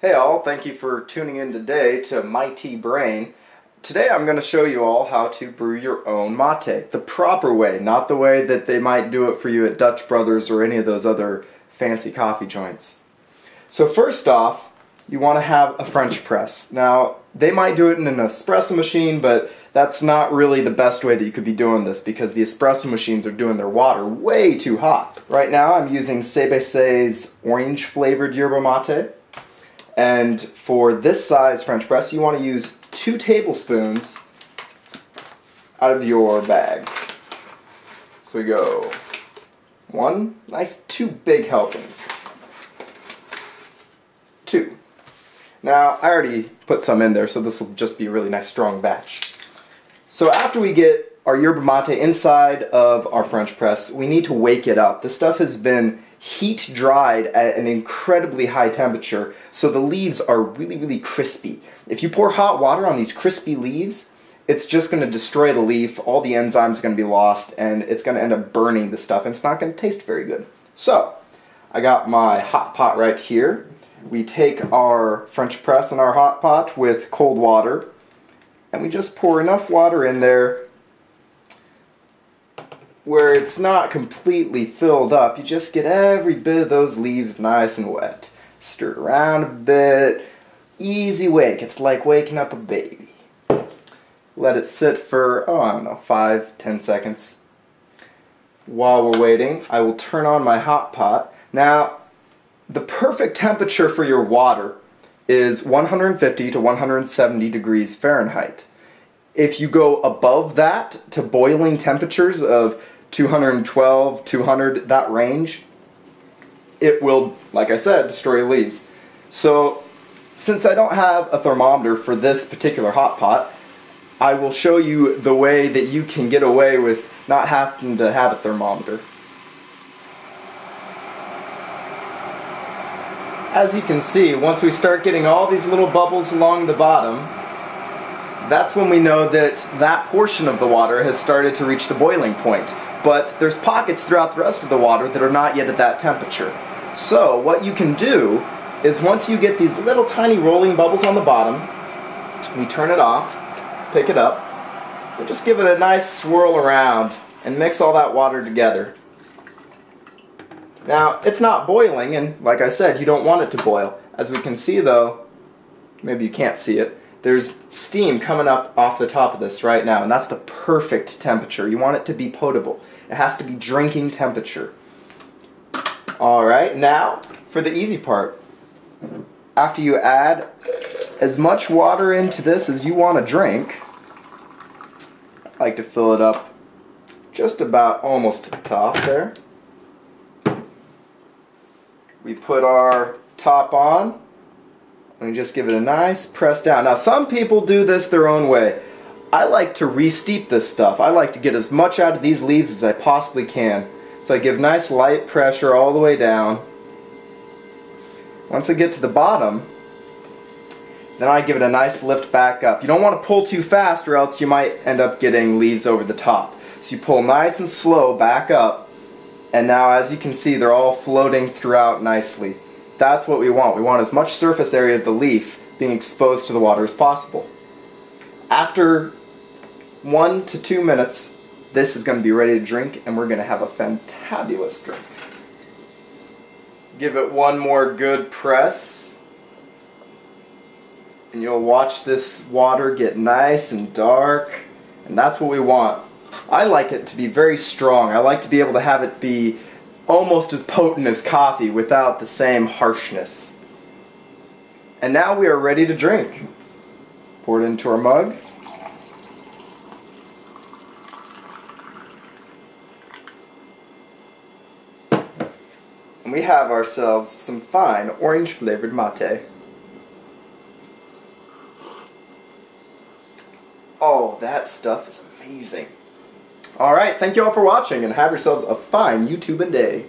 Hey all, thank you for tuning in today to Mighty Brain. Today I'm going to show you all how to brew your own mate. The proper way, not the way that they might do it for you at Dutch Brothers or any of those other fancy coffee joints. So first off, you want to have a French press. Now, they might do it in an espresso machine, but that's not really the best way that you could be doing this because the espresso machines are doing their water way too hot. Right now I'm using CBC's orange flavored yerba mate. And for this size French press, you want to use 2 tablespoons out of your bag. So we go 1, nice 2 big helpings. 2. Now, I already put some in there, so this will just be a really nice strong batch. So after we get our yerba mate inside of our French press, we need to wake it up. This stuff has been heat dried at an incredibly high temperature, so the leaves are really crispy. If you pour hot water on these crispy leaves, it's just going to destroy the leaf, all the enzymes are going to be lost, and it's going to end up burning the stuff, and it's not going to taste very good. So, I got my hot pot right here. We take our French press and our hot pot with cold water, and we just pour enough water in there where it's not completely filled up. You just get every bit of those leaves nice and wet. Stir it around a bit. Easy wake. It's like waking up a baby. Let it sit for, I don't know, 5-10 seconds. While we're waiting, I will turn on my hot pot. Now, the perfect temperature for your water is 150 to 170 degrees Fahrenheit. If you go above that to boiling temperatures of 212, 200, that range, it will, like I said, destroy leaves. So, since I don't have a thermometer for this particular hot pot, I will show you the way that you can get away with not having to have a thermometer. As you can see, once we start getting all these little bubbles along the bottom, that's when we know that that portion of the water has started to reach the boiling point. But there's pockets throughout the rest of the water that are not yet at that temperature. So what you can do is once you get these little tiny rolling bubbles on the bottom, we turn it off, pick it up, and just give it a nice swirl around and mix all that water together. Now, it's not boiling, and like I said, you don't want it to boil. As we can see though, maybe you can't see it, there's steam coming up off the top of this right now, and that's the perfect temperature. You want it to be potable. It has to be drinking temperature. Alright, now for the easy part. After you add as much water into this as you want to drink, I like to fill it up just about almost to the top there. We put our top on. And we just give it a nice press down. Now some people do this their own way. I like to re-steep this stuff. I like to get as much out of these leaves as I possibly can. So I give nice light pressure all the way down. Once I get to the bottom, then I give it a nice lift back up. You don't want to pull too fast or else you might end up getting leaves over the top. So you pull nice and slow back up, and now as you can see they're all floating throughout nicely. That's what we want. We want as much surface area of the leaf being exposed to the water as possible. After 1 to 2 minutes, this is going to be ready to drink, and we're going to have a fantabulous drink. Give it one more good press, and you'll watch this water get nice and dark, and that's what we want. I like it to be very strong. I like to be able to have it be almost as potent as coffee without the same harshness. And now we are ready to drink. Pour it into our mug. And we have ourselves some fine orange flavored mate. Oh, that stuff is amazing. Alright, thank you all for watching and have yourselves a fine YouTubing day.